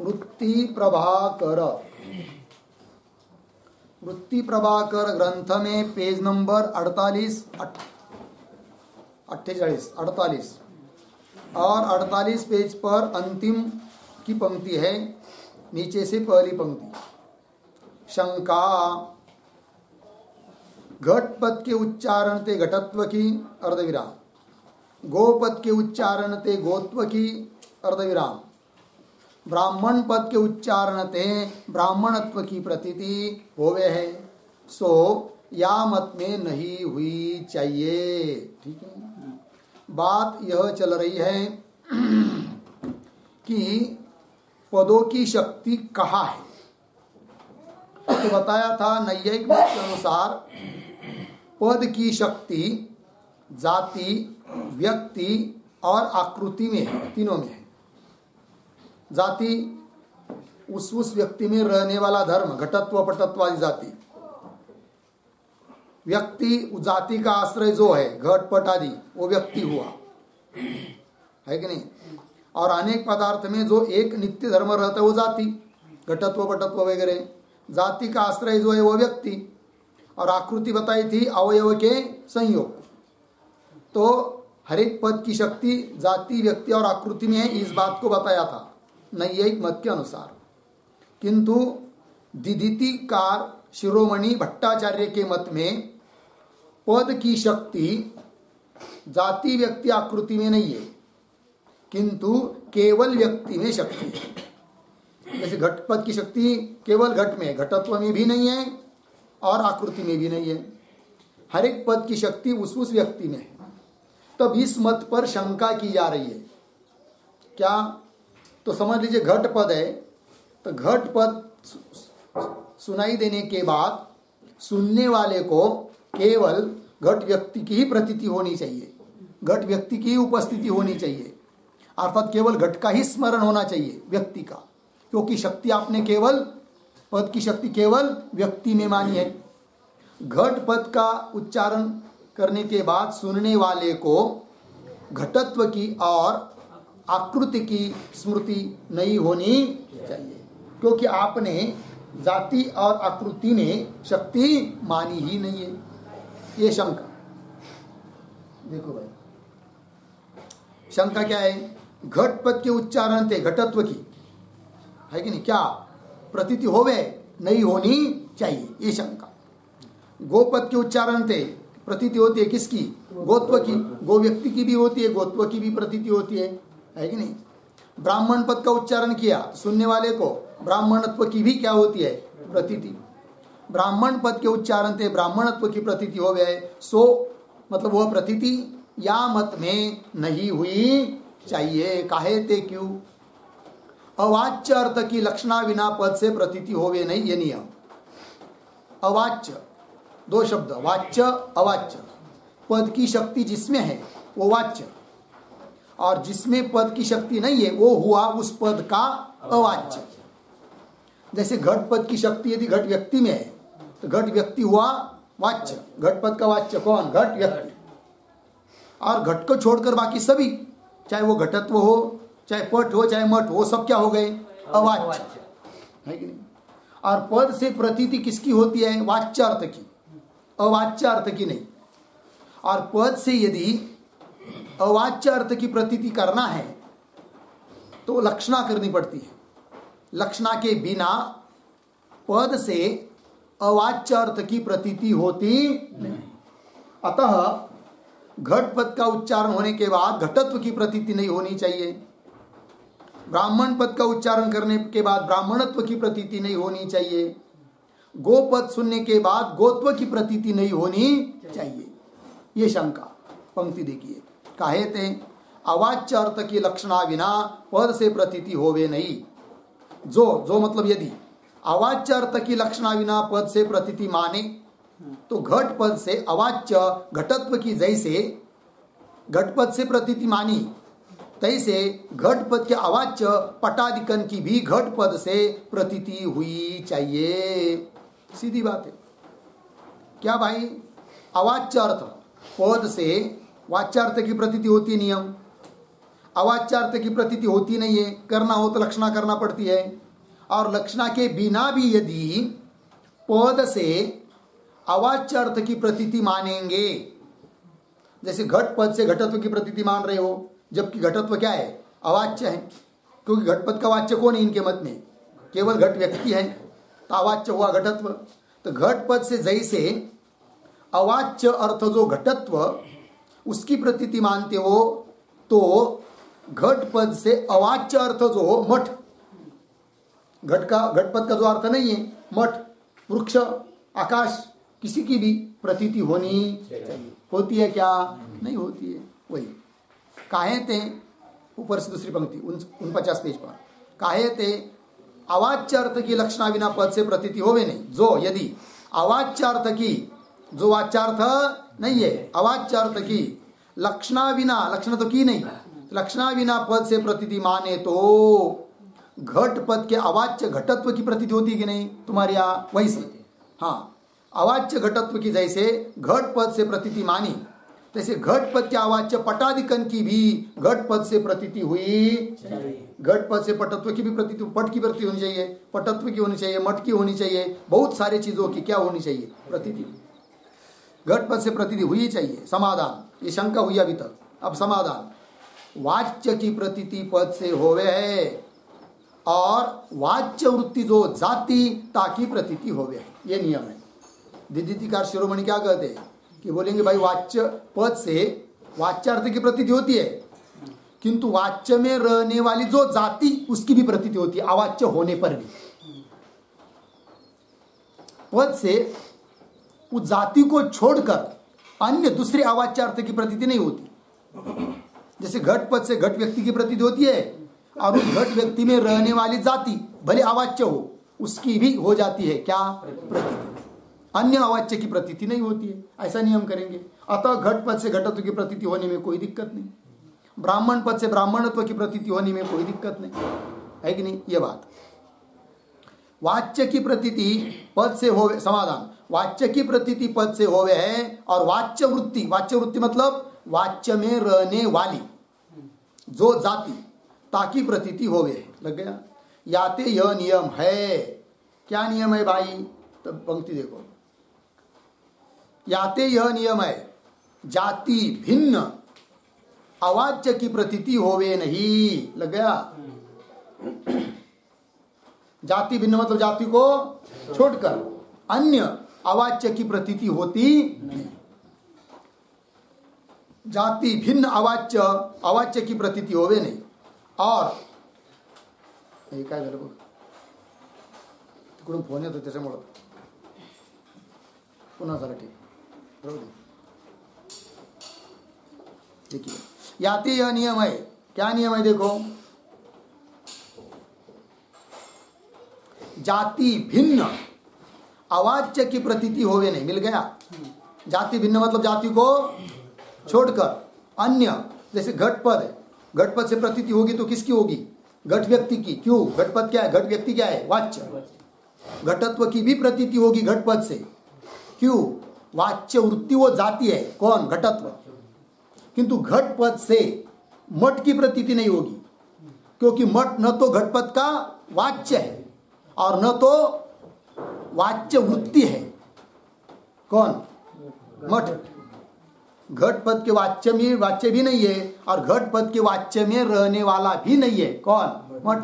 वृत्ति प्रभाकर, वृत्ति प्रभाकर ग्रंथ में पेज नंबर 48 48 और 48 पेज पर अंतिम की पंक्ति है, नीचे से पहली पंक्ति। शंका, घट पद के उच्चारण ते घटत्व की अर्धविराम, गोपद के उच्चारण ते गोत्व की अर्धविराम, ब्राह्मण पद के उच्चारण ते ब्राह्मणत्व की प्रतीति होवे है, सो या मत में नहीं हुई चाहिए। ठीक है, बात यह चल रही है कि पदों की शक्ति कहाँ है। तो बताया था नैयायिक मत के अनुसार पद की शक्ति जाति, व्यक्ति और आकृति में है, तीनों में है। जाति उस व्यक्ति में रहने वाला धर्म, घटत्व पटत्व आदि जाति। व्यक्ति, जाति का आश्रय जो है घट पट आदि, वो व्यक्ति हुआ, है कि नहीं। और अनेक पदार्थ में जो एक नित्य धर्म रहता है वो जाति, घटत्व पटत्व वगैरह। जाति का आश्रय जो है वो व्यक्ति, और आकृति बताई थी अवयव के संयोग। तो हर एक पद की शक्ति जाति, व्यक्ति और आकृति में है, इस बात को बताया था नैयायिक मत के अनुसार। किंतु दिदितिकार शिरोमणि भट्टाचार्य के मत में पद की शक्ति जाति, व्यक्ति, आकृति में नहीं है, किंतु केवल व्यक्ति में शक्ति है। जैसे घट पद की शक्ति केवल घट में, घटत्व में भी नहीं है और आकृति में भी नहीं है। हर एक पद की शक्ति उस व्यक्ति में है। तब इस मत पर शंका की जा रही है। क्या? तो समझ लीजिए घट पद है, तो घट पद सुनाई देने के बाद सुनने वाले को केवल घट व्यक्ति की ही प्रतीति होनी चाहिए, घट व्यक्ति की ही उपस्थिति होनी चाहिए, अर्थात केवल घट का ही स्मरण होना चाहिए व्यक्ति का, क्योंकि शक्ति आपने केवल, पद की शक्ति केवल व्यक्ति में मानी है। घट पद का उच्चारण करने के बाद सुनने वाले को घटत्व की और आकृति की स्मृति नहीं होनी चाहिए, क्योंकि आपने जाति और आकृति में शक्ति मानी ही नहीं है। ये शंका। देखो भाई, शंका क्या है? घट पद के उच्चारण थे घटत्व की, है कि नहीं, क्या प्रतीति होवे नहीं होनी चाहिए, ये शंका। गोपद के उच्चारण थे, प्रतीति होती है किसकी? गोत्व की। गो व्यक्ति की भी होती है, गोत्व की भी प्रतीति होती है कि नहीं। ब्राह्मण पद का उच्चारण किया, सुनने वाले को ब्राह्मणत्व की भी क्या होती है? प्रतीति। ब्राह्मण पद के उच्चारण थे ब्राह्मणत्व की प्रतीति हो गए, सो मतलब वह प्रतीति या मत में नहीं हुई चाहिए। काहे ते क्यों? अवाच्य अर्थ की लक्षणा बिना पद से प्रतीति होवे नहीं, ये नियम। अवाच्य, दो शब्द, वाच्य अवाच्य। पद की शक्ति जिसमें है वो वाच्य, और जिसमें पद की शक्ति नहीं है वो हुआ उस पद का अवाच्य। जैसे घट पद की शक्ति यदि घट व्यक्ति में है तो घट व्यक्ति हुआ वाच्य, घट पद का वाच्य कौन? घट व्यक्ति। और घट को छोड़कर बाकी सभी, चाहे वो घटत्व हो, चाहे पट हो, चाहे मठ हो, सब क्या हो गए? अवाच्य, है कि नहीं। और पद से प्रतीति किसकी होती है? वाच्य अर्थ की, अवाच्य अर्थ की नहीं। और पद से यदि अवाच्य अर्थ की प्रतीति करना है तो लक्षणा करनी पड़ती है। लक्षणा के बिना पद से अवाच्य अर्थ की प्रतीति होती नहीं। अतः घट पद का उच्चारण होने के बाद घटत्व की प्रतीति नहीं होनी चाहिए। ब्राह्मण पद का उच्चारण करने के बाद ब्राह्मणत्व की प्रतीति नहीं होनी चाहिए। गोपद सुनने के बाद गोत्व की प्रतीति नहीं होनी चाहिए। ये शंका। पंक्ति देखिए, काहे ते अवाच्य अर्थ की लक्षणा बिना पद से प्रतीति होवे नहीं। जो मतलब यदि अवाच्य अर्थ की लक्षणा बिना पद से प्रतीति माने तो घट पद से अवाच्य घटत्व की जैसे घट पद से प्रतीति मानी, तैसे घट पद के अवाच्य पटादिकन की भी घट पद से प्रतीति हुई चाहिए। सीधी बात है। क्या भाई? अवाच्य अर्थ पद से वाच्यार्थ की प्रतीति होती है, नियम। अवाच्यार्थ की प्रतीति होती नहीं है, करना हो तो लक्षणा करना पड़ती है। और लक्षणा के बिना भी यदि पद से अवाच्यार्थ की प्रतीति मानेंगे, जैसे घट पद से घटत्व की प्रतीति मान रहे हो, जबकि घटत्व क्या है, अवाच्य है, क्योंकि घटपद का वाच्य कौन है इनके मत में, केवल घट व्यक्ति है, तो अवाच्य हुआ घटत्व। तो घट पद से जैसे अवाच्य अर्थ जो घटत्व उसकी प्रतीति मानते हो, तो घट पद से अवाच्य अर्थ जो हो मठ, घटपद का जो अर्थ नहीं है, मठ, वृक्ष, आकाश, किसी की भी प्रतीति होनी चाहिए। होती है क्या? नहीं होती है। वही काहे थे, ऊपर से दूसरी पंक्ति 49 पेज पर, काहे थे अवाच्य अर्थ की लक्षणा बिना पद से प्रतीति होवे नहीं। जो यदि अवाच्य अर्थ की, जो वाच्यार्थ नहीं है, अवाच्य अर्थ की लक्षणा बिना, लक्षण तो की नहीं, लक्षणा बिना पद से प्रतीति माने तो घट पद के अवाच्य घटत्व की प्रतीति होती कि नहीं तुम्हारे यहाँ? वैसे हाँ, अवाच्य घटत्व की जैसे घट पद से प्रतीति मानी, जैसे घट पद के अवाच्य पटादिकन की भी घट पद से प्रतीति हुई। घट पद से पटत्व की भी प्रतीति, पट की प्रतीति होनी चाहिए, पटत्व की होनी चाहिए, मठ की होनी चाहिए, बहुत सारे चीजों की क्या होनी चाहिए, प्रतीति। घट पद से प्रतीति हुई चाहिए। समाधान, ये शंका हुई अभी तक। अब समाधान, वाच्य की प्रतीति पद से होवे है और वाच्य वृत्ति जो जाति ताकि प्रतीति होवे है, ये नियम है। दिद्धिकार शिरोमणि क्या कहते हैं कि बोलेंगे भाई वाच्य पद से वाच्यार्थ की प्रतीति होती है, किंतु वाच्य में रहने वाली जो जाति उसकी भी प्रतीति होती है, अवाच्य होने पर भी। पद से उस जाति को छोड़कर अन्य दूसरे अवाच्यार्थ की प्रतीति नहीं होती। जैसे घट पद से घट व्यक्ति की प्रतीति होती है और उस घट व्यक्ति में रहने वाली जाति भले अवाच्य हो उसकी भी हो जाती है क्या, प्रतीति। अन्य अवाच्य की प्रतीति नहीं होती है, ऐसा नियम करेंगे। अतः घट पद से घटत्व की प्रतीति होने में कोई दिक्कत नहीं, ब्राह्मण पद से ब्राह्मणत्व की प्रतीति होने में कोई दिक्कत नहीं है कि नहीं, ये बात। वाच्य की प्रतीति पद से होवे, समाधान, वाच्य की प्रतीति पद से होवे है और वाच्य वृत्ति, वाच्य वृत्ति मतलब वाच्य में रहने वाली जो जाति ताकि प्रतीति होवे है। लग गया? याते यह नियम है। क्या नियम है भाई? तो पंक्ति देखो, याते यह नियम है, जाति भिन्न अवाच्य की प्रतीति होवे नहीं। लग गया? जाति भिन्न मतलब जाति को छोड़कर अन्य अवाच्य की प्रतीति होती नहीं। जाति भिन्न अवाच्य की प्रतीति होवे नहीं। और हे काय झालं बघ, तिकडून फोन येतो त्याच्यामुळं पुन्हा झालं, ठीक बरोबर। देखिए याते यह नियम है, क्या नियम है देखो, जाति भिन्न अवाच्य की प्रतीति होवे नहीं। मिल गया? जाति भिन्न मतलब जाति को छोड़कर अन्य, जैसे घटपद है, घटपद से प्रतीति होगी तो किसकी होगी, घट व्यक्ति की। क्यों? घटपद क्या है, घट व्यक्ति क्या है, वाच्य। घटत्व की भी प्रतीति होगी घटपद से। क्यों? वाच्य वृत्ति वो जाति है, कौन, घटत्व। किंतु घटपद से मठ की प्रतीति नहीं होगी, क्योंकि मठ न तो घटपद का वाच्य है और न तो वाच्य वृत्ति है। कौन? मठ। घटपद के वाच्य भी नहीं है और घटपद के वाच्य में रहने वाला भी नहीं है। कौन? मठ।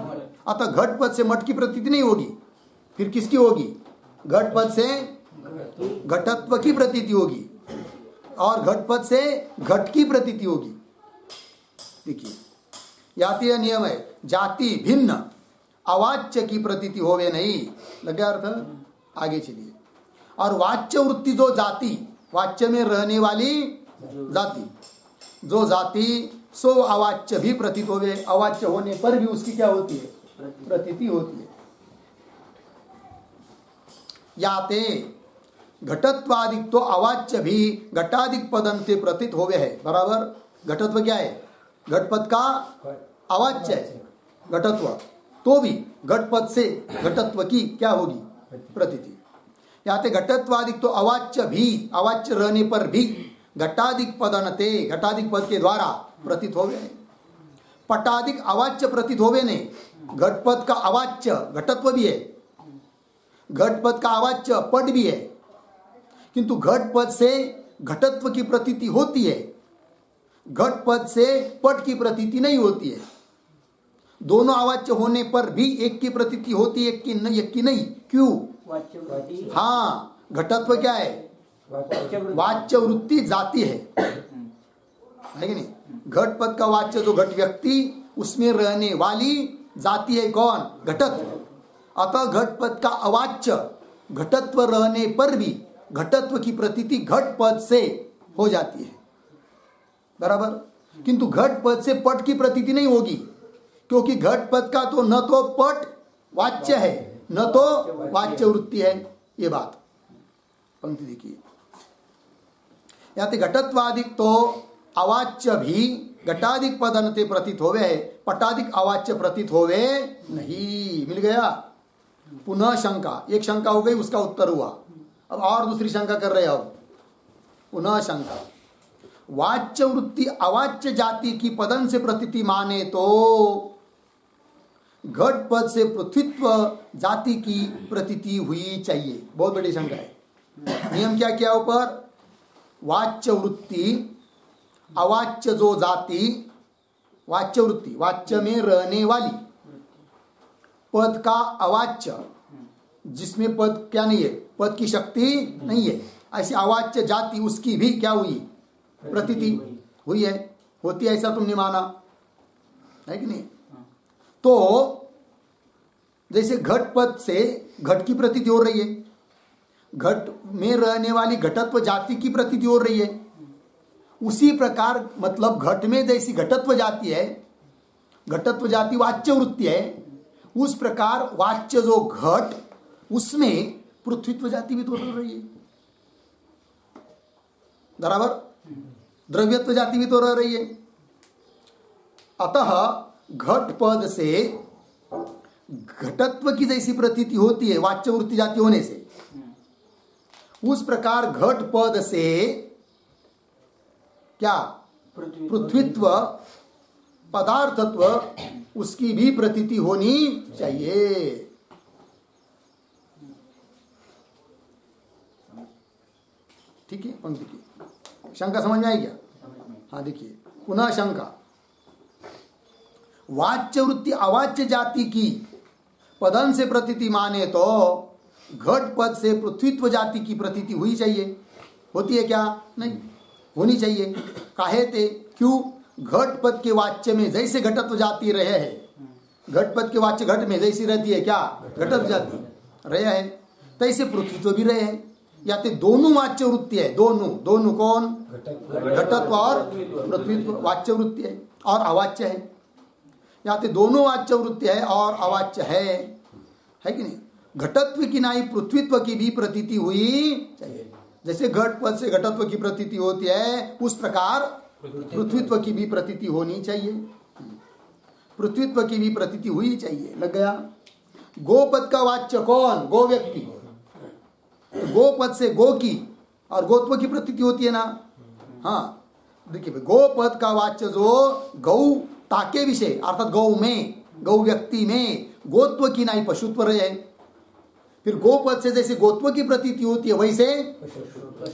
अतः घटपद से मठ की प्रतीति नहीं होगी, फिर किसकी होगी, घटपद से घटत्व की प्रतीति होगी और घटपद से घट की प्रतीति होगी। देखिए याति नियम है, जाति भिन्न अवाच्य की प्रतीति होवे नहीं। लगे अर्थ? आगे चलिए। और वाच्य वृत्ति जो जाति, वाच्य में रहने वाली जाति, जो जाति सो अवाच्य भी प्रतीत होवे, अवाच्य होने पर भी उसकी क्या होती है, प्रतीति होती है। याते घटत्वादिक तो अवाच्य भी घटादिक पदंते प्रतीत होवे है। बराबर? घटत्व क्या है, घटपद का अवाच्य है घटत्व, तो भी घटपद से घटत्व की क्या होगी, प्रतीति। याते घटत्वादिक तो अवाच्य भी, अवाच्य रहने पर भी घटादिक पदनते, घटादिक पद के द्वारा प्रतीत हो गए। पटादिक अवाच्य प्रतीत होवे नहीं। घटपद का अवाच्य घटत्व भी है, घटपद का अवाच्य पट भी है, किंतु घटपद से घटत्व की प्रतीति होती है, घटपद से पट की प्रतीति नहीं होती है। दोनों अवाच्य होने पर भी एक की प्रतीति होती है, एक की नहीं। क्यों? हाँ, घटत्व क्या है? वाच्य वृत्ति जाती है कि नहीं? घटपद का वाच्य जो घट व्यक्ति, उसमें रहने वाली जाति है कौन? घटत्व। अतः घटपद का अवाच्य घटत्व रहने पर भी घटत्व की प्रतीति घटपद से हो जाती है, बराबर। किंतु घटपद से पट की प्रतीति नहीं होगी, क्योंकि घटपद का तो न तो पट वाच्य है न तो वाच्य वृत्ति है। ये बात पंक्ति देखिए, याते घटत्वादिक तो अवाच्य भी घटादिक पद अनते प्रतीत होवे है, पटादिक अवाच्य प्रतीत होवे नहीं। मिल गया। पुनः शंका, एक शंका हो गई, उसका उत्तर हुआ। अब और दूसरी शंका कर रहे हो। पुनः शंका, वाच्य वृत्ति अवाच्य जाति की पदन से प्रतीति माने तो घट पद से पृथ्वीत्व जाति की प्रतीति हुई चाहिए। बहुत बड़ी शंका है। नियम क्या किया ऊपर? वाच्य वृत्ति अवाच्य जो जाति, वाच्य वृत्ति वाच्य में रहने वाली, पद का अवाच्य जिसमें पद क्या नहीं है, पद की शक्ति नहीं है, ऐसी अवाच्य जाति उसकी भी क्या हुई? प्रतीति हुई है। होती है, ऐसा तुमने माना है कि नहीं? तो जैसे घट पद से घट की प्रतीति हो रही है, घट में रहने वाली घटत्व जाति की प्रतीति हो रही है, उसी प्रकार मतलब घट में जैसी घटत्व जाति है, घटत्व जाति वाच्य वृत्ति है, उस प्रकार वाच्य जो घट उसमें पृथ्वीत्व जाति भी तो रह रही है, बराबर। द्रव्यत्व जाति भी तो रह रही है। अतः घट पद से घटत्व की जैसी प्रतीति होती है वाच्य वृत्ति जाति होने से, उस प्रकार घट पद से क्या? पृथ्वीत्व पदार्थत्व उसकी भी प्रतीति होनी चाहिए। ठीक है, पंक्ति की शंका समझ में आई क्या? हाँ, देखिए पुनः शंका, वाच्य वृत्ति अवाच्य जाति की पदन से प्रतीति माने तो घट पद से पृथ्वीत्व जाति की प्रतीति हुई चाहिए। होती है क्या? नहीं होनी चाहिए। काहे ते? क्यों? घट पद के वाच्य में जैसे घटत्व जाति रहे है, घट पद के वाच्य घट में जैसी रहती है क्या? घटत्व जाति रहे है, तैसे पृथ्वीत्व भी रहे है। या तो दोनों वाच्य वृत्ति है, दोनों कौन? घटत्व और पृथ्वीत्व वाच्य वृत्ति है और अवाच्य है। या तो दोनों वाच्य वृत्ति है और अवाच्य है कि नहीं? घटत्व की नाई पृथ्वीत्व की भी प्रतीति हुई चाहिए। जैसे घट पद से घटत्व की प्रतीति होती है, उस प्रकार पृथ्वीत्व की भी प्रतीति होनी चाहिए, पृथ्वीत्व की भी प्रतीति हुई चाहिए। लग गया। गोपद का वाच्य कौन? गो व्यक्ति। गोपद से गो की और गोत्व की प्रतीति होती है ना। हाँ, देखिए गोपद का वाच्य जो गौ ताके विषय अर्थात गौ में, गौ व्यक्ति में गोत्व की नाई पशुत्व रहे। फिर गोपद से जैसे गोत्व की प्रतीति होती है, वैसे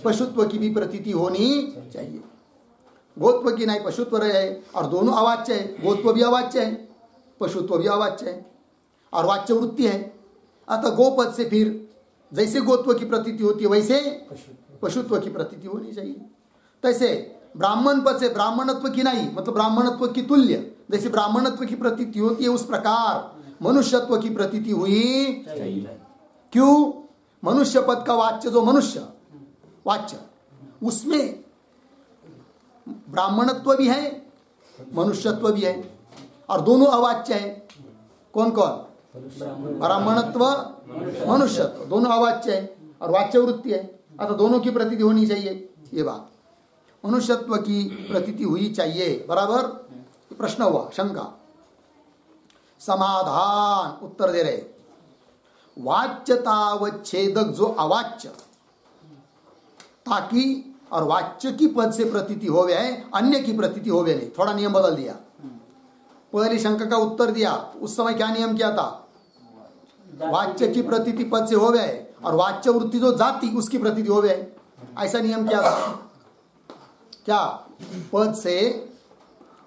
पशुत्व की भी प्रतीति होनी चाहिए। गोत्व की नाई पशुत्व रहे और दोनों अवाच्य है, गोत्व भी अवाच्य है, पशुत्व भी अवाच्य है और वाच्य वृत्ति है। अतः गोपद से फिर जैसे गोत्व की प्रतीति होती है, वैसे पशुत्व की प्रतीति होनी चाहिए। तैसे ब्राह्मण पद से ब्राह्मणत्व की नहीं, मतलब ब्राह्मणत्व की तुल्य जैसे ब्राह्मणत्व की प्रतीति होती है, उस प्रकार मनुष्यत्व की प्रतीति हुई चाहिए। क्यों? मनुष्य पद का वाच्य जो मनुष्य वाच्य, उसमें ब्राह्मणत्व भी है, मनुष्यत्व भी है और दोनों अवाच्य है। कौन कौन? ब्राह्मणत्व मनुष्यत्व दोनों अवाच्य है और वाच्य वृत्ति है, अतः दोनों की प्रतीति होनी चाहिए। ये बात मनुष्यत्व की प्रतीति हुई चाहिए, बराबर। प्रश्न हुआ, शंका। समाधान उत्तर दे रहे, वाच्यतावच्छेदक जो अवाच्य ताकि और वाच्य की पद से प्रतीति होवे है, अन्य की प्रतीति होवे नहीं। थोड़ा नियम बदल दिया। पहली शंका का उत्तर दिया, उस समय क्या नियम किया था? वाच्य की प्रतीति पद से हो गए और वाच्य वृत्ति जो जाति उसकी प्रतीति हो गए, ऐसा नियम किया था। क्या पद से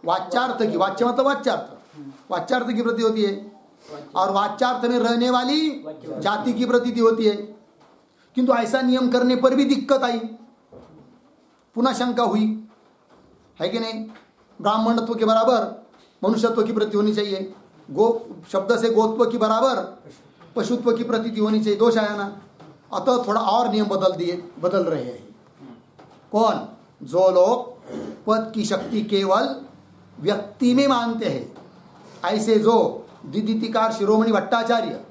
वाच्यार्थ की, वाच्य मतलब वाच्यार्थ, वाच्यार्थ की प्रतीति होती है और वाच्यार्थ में रहने वाली जाति की प्रतीति होती है। किंतु ऐसा नियम करने पर भी दिक्कत आई, पुनः शंका हुई, है कि नहीं? ब्राह्मणत्व के बराबर मनुष्यत्व की प्रतीति होनी चाहिए, गो शब्द से गोत्व की बराबर पशुत्व की प्रतीति होनी चाहिए, दोष आया ना। अतः थोड़ा और नियम बदल रहे हैं। कौन? जो लोग पद की शक्ति केवल व्यक्ति में मानते हैं, ऐसे जो द्वितीयकार शिरोमणि भट्टाचार्य,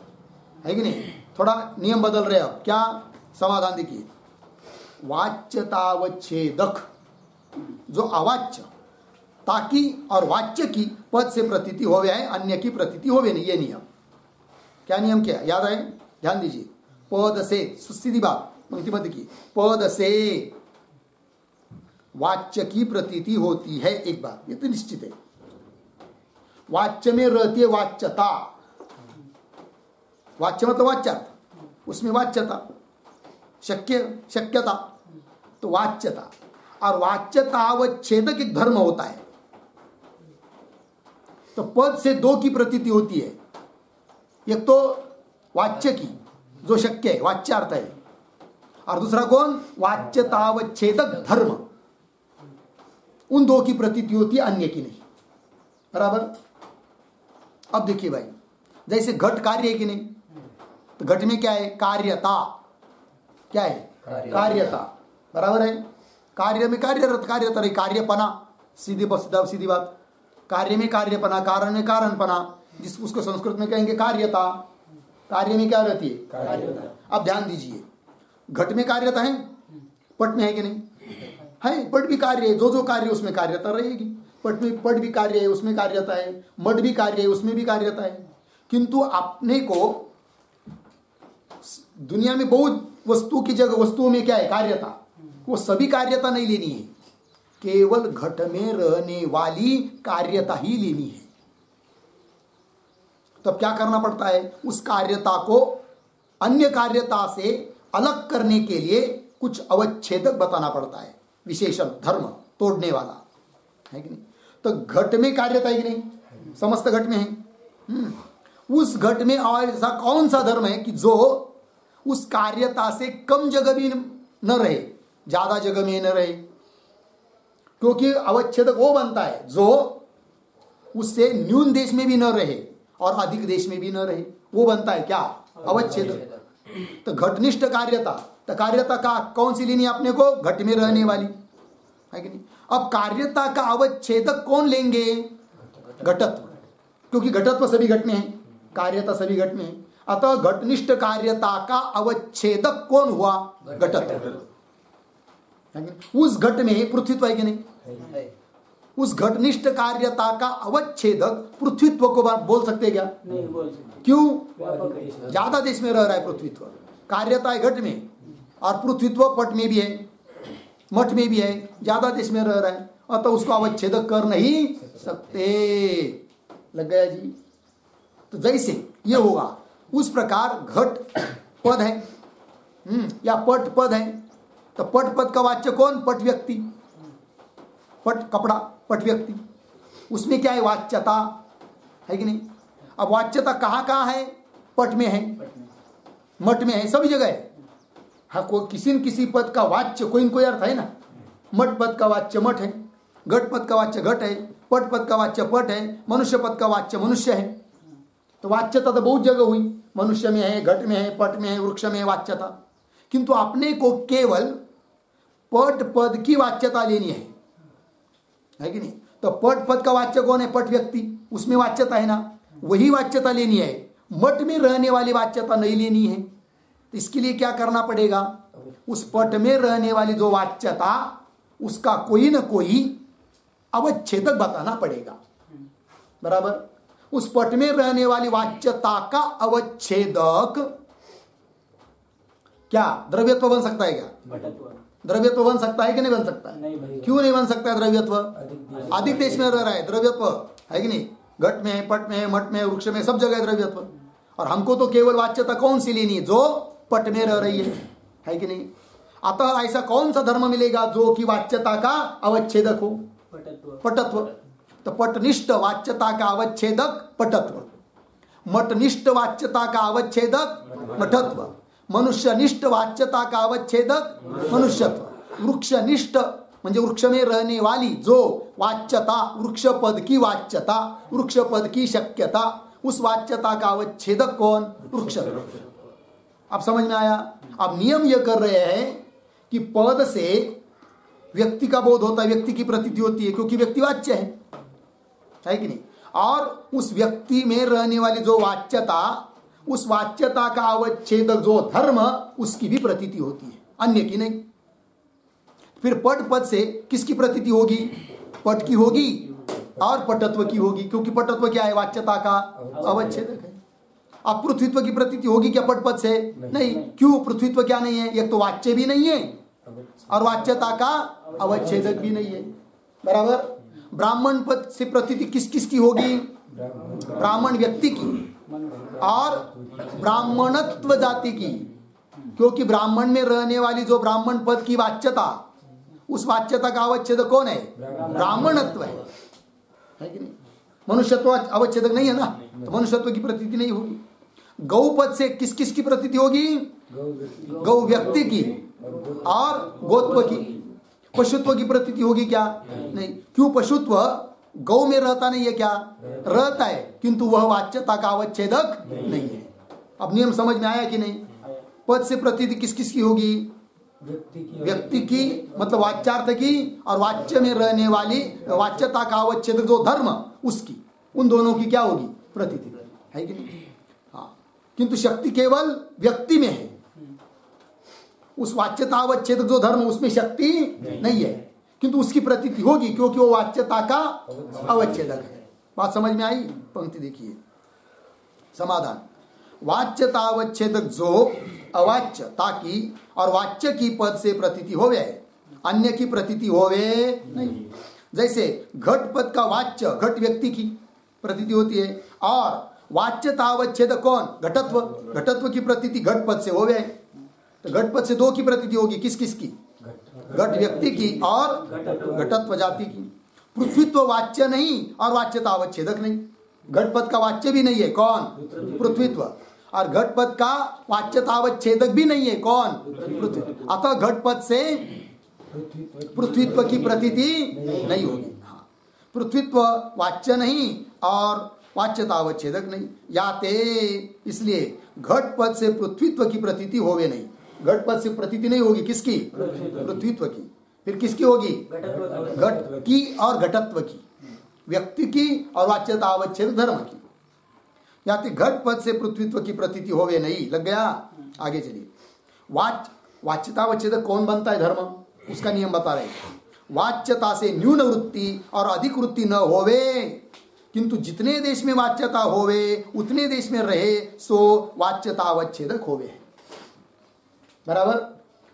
है कि नहीं, थोड़ा नियम बदल रहे। अब क्या समाधान देखिए, वाच्यतावच्छेदक, जो अवाच्य ताकि और वाच्य की पद से प्रतीति होवे है, अन्य की प्रतीति होवे नहीं, ये नियम। क्या नियम किया याद है? ध्यान दीजिए, पद से, सीधी बात पंक्ति मध्य की, पद से वाच्य की प्रतीति होती है। एक बात ये तो निश्चित है, वाच्य में रहती है वाच्यता, वाच्य मतलब वाच्यार्थ, उसमें वाच्यता, शक्यता, तो वाच्यता और वाच्यतावच्छेदक एक धर्म होता है। तो पद से दो की प्रतीति होती है, एक तो वाच्य की जो शक्य है, वाच्यार्थ है, और दूसरा कौन? वाच्यतावच्छेदक धर्म, उन दो की प्रतीति होती है, अन्य की नहीं। बराबर? अब देखिए भाई, जैसे घट कार्य है कि नहीं, तो घट में क्या है? कार्यता। क्या है? कार्यता। बराबर है? कार्य में कार्यता रही, कार्यपना, सीधी बात। कार्य में कार्यपना, कारण में कारणपना, जिस उसको संस्कृत में कहेंगे कार्यता। कार्य में क्या रहती है? कार्यता। अब ध्यान दीजिए, घट में कार्यता है, पट में है कि नहीं? है, पट भी कार्य है, जो कार्य उसमें कार्यता रहेगी। पट भी कार्य है, उसमें कार्यता है, मठ भी कार्य है, उसमें भी कार्यता है। किंतु अपने को दुनिया में बहुत वस्तु की जगह वस्तुओं में क्या है? कार्यता। वो सभी कार्यता नहीं लेनी है, केवल घट में रहने वाली कार्यता ही लेनी है। तब क्या करना पड़ता है? उस कार्यता को अन्य कार्यता से अलग करने के लिए कुछ अवच्छेदक बताना पड़ता है, विशेषण धर्म तोड़ने वाला, है कि नहीं? तो घट में कार्यता है कि नहीं? समस्त घट में है। उस घट में और ऐसा कौन सा धर्म है कि जो उस कार्यता से कम जगह भी न रहे, ज्यादा जगह में न रहे? क्योंकि अवच्छेदक वो बनता है जो उससे न्यून देश में भी न रहे और अधिक देश में भी न रहे, वो बनता है क्या? अवच्छेदक। तो घटनिष्ठ कार्यता, तो कार्यता का कौन सी लेनी है अपने को? घट में रहने वाली, है कि नहीं? अब कार्यता का अवच्छेदक कौन लेंगे? घटत्व, क्योंकि घटत्व सभी घट में है, कार्यता सभी घट में है। अतः घटनिष्ठ कार्यता का अवच्छेदक कौन हुआ? घटत्व। उस घट में पृथ्वीत्व है कि नहीं? उस घटनिष्ठ कार्यता का अवच्छेदक पृथ्वीत्व को बोल सकते क्या? नहीं बोल सकते। क्यों? ज्यादा देश में रह रहा है पृथ्वीत्व, कार्यता है घट में और पृथ्वीत्व पट में भी है, मठ में भी है, ज्यादा देश में रह रहा है, अतः उसको अवच्छेदक कर नहीं सकते। लग गया जी? तो जैसे ये होगा उस प्रकार घट पद है या पट पद है, तो पट पद का वाच्य कौन? पट व्यक्ति, पट कपड़ा, पट व्यक्ति, उसमें क्या है? वाच्यता, है कि नहीं? अब वाच्यता कहाँ कहाँ है? पट में है, मठ में है, सभी जगह है। हाँ, कोई किसी न किसी पद का वाच्य कोई न कोई अर्थ है ना। मठ पद का वाच्य मठ है, घट पद का वाच्य घट है, पट पद का वाच्य पट है, मनुष्य पद का वाच्य मनुष्य है। तो वाच्यता तो बहुत जगह हुई, मनुष्य में है, घट में है, पट में है, वृक्ष में है वाच्यता। किंतु अपने को केवल पट पद की वाच्यता लेनी है कि नहीं? तो पट पद का वाच्य कौन है? पट व्यक्ति, उसमें वाच्यता है ना, वही वाच्यता लेनी है। मठ में रहने वाली वाच्यता नहीं लेनी है। तो इसके लिए क्या करना पड़ेगा? उस पट में रहने वाली जो वाच्यता, उसका कोई न कोई अवच्छेदक बताना पड़ेगा। बराबर? उस पट में रहने वाली वाच्यता का अवच्छेदक क्या द्रव्यत्व बन सकता है? क्या द्रव्यत्व बन सकता है कि नहीं बन सकता है? नहीं, क्यों नहीं बन सकता है द्रव्यत्व? अधिक देश में रह रहा है, द्रव्यत्व है कि नहीं? घट में है, पट में है, मठ में है, वृक्ष में, सब जगह द्रव्यत्व। और हमको तो केवल वाच्यता कौन सी लेनी है? जो पट में रह रही है कि नहीं? अतः ऐसा कौन सा धर्म मिलेगा जो कि वाच्यता का अवच्छेदक हो? पटत्व। तो पटनिष्ठ वाच्यता का अवच्छेदक पटत्व, मठनिष्ठ वाच्यता का अवच्छेदक मठत्व, मनुष्यनिष्ठ वाच्यता का अवच्छेदक मनुष्यत्व, वृक्षनिष्ठ म्हणजे वृक्ष में रहने वाली जो वाच्यता, वृक्ष पद की वाच्यता, वृक्ष पद की शक्यता, उस वाच्यता का अवच्छेदक कौन? वृक्षत्व। अब समझ में आया? अब नियम यह कर रहे हैं कि पद से व्यक्ति का बोध होता है, व्यक्ति की प्रतीति होती है, क्योंकि व्यक्ति वाच्य है कि नहीं? और उस व्यक्ति में रहने वाली जो वाच्यता, उस वाच्यता का अवच्छेदक जो धर्म, उसकी भी प्रतीति होती है, अन्य की नहीं। फिर पट पद से किसकी प्रतीति होगी? पट की होगी और पटत्व की होगी, क्योंकि पटत्व क्या है? वाच्यता का अवच्छेदक है। अब पृथ्वीत्व की प्रतीति होगी क्या पट पद से? नहीं। क्यों? पृथ्वीत्व क्या नहीं है? एक तो वाच्य भी नहीं है और वाच्यता का अवच्छेदक भी नहीं है। बराबर। ब्राह्मण पद से प्रतीति किस किस की होगी? ब्राह्मण व्यक्ति की और ब्राह्मणत्व जाति की, क्योंकि ब्राह्मण में रहने वाली जो ब्राह्मण पद की वाच्यता, उस वाच्यता का अवच्छेदक कौन है? ब्राह्मणत्व है कि नहीं? मनुष्यत्व अवच्छेदक नहीं है ना, तो मनुष्यत्व की प्रतीति नहीं होगी। गौ पद से किस किस की प्रतीति होगी? गौ व्यक्ति की और गोत्व की। पशुत्व की प्रतीति होगी क्या? नहीं। क्यों? पशुत्व गौ में रहता नहीं है क्या? रहता है, किंतु वह वाच्यता का अवच्छेदक नहीं है। अब नियम समझ में आया कि नहीं? पद से प्रतीति किस किस की होगी? व्यक्ति की, मतलब वाच्यार्थ की, और वाच्य में रहने वाली वाच्यता का अवच्छेदक जो धर्म, उसकी, उन दोनों की क्या होगी? प्रतीति है कि नहीं? हाँ। किंतु शक्ति केवल व्यक्ति में है, उस वाच्यता अवच्छेदक जो धर्म, उसमें शक्ति नहीं है, किंतु उसकी प्रतीति होगी, क्योंकि वो वाच्यता का अवच्छेदक है। बात समझ में आई? पंक्ति देखिए, समाधान। वाच्यता अवच्छेदक जो अवाच्य ताकि और वाच्य की पद से प्रतीति होवे, अन्य की प्रतीति होवे नहीं। जैसे घट पद का वाच्य घट व्यक्ति की प्रतीति होती है, और वाच्यता अवच्छेदक कौन? घटत्व। घटत्व की प्रतीति घट पद से होवे, तो घट पद से दो की प्रतीति होगी, किस किस की? घट व्यक्ति की और घटत्व जाति की। पृथ्वीत्व वाच्य नहीं और वाच्यता अवच्छेदक नहीं। घट पद का वाच्य भी नहीं है, कौन? पृथ्वीत्व। और घट पद का वाच्यता अवच्छेदक भी नहीं है, कौन? पृथ्वी। अतः घट पद से पृथ्वीत्व की प्रतीति नहीं होगी। हाँ, पृथ्वीत्व वाच्य नहीं और वाच्यता अवच्छेदक नहीं। याते, इसलिए घट पद से पृथ्वीत्व की प्रतीति होवे नहीं। घट पद से प्रतीति नहीं होगी, किसकी? पृथ्वीत्व की। फिर किसकी होगी? घट की और घटत्व की, व्यक्ति की और वाच्यता अवच्छेद धर्म की। याते घट पद से पृथ्वीत्व की प्रतीति होवे नहीं। लग गया? आगे चलिए। वाच्यता अवच्छेद कौन बनता है? धर्म। उसका नियम बता रहे। वाच्यता से न्यून वृत्ति और अधिक वृत्ति न होवे, किंतु जितने देश में वाच्यता होवे उतने देश में रहे, सो वाच्यता अवच्छेदक होवे। बराबर।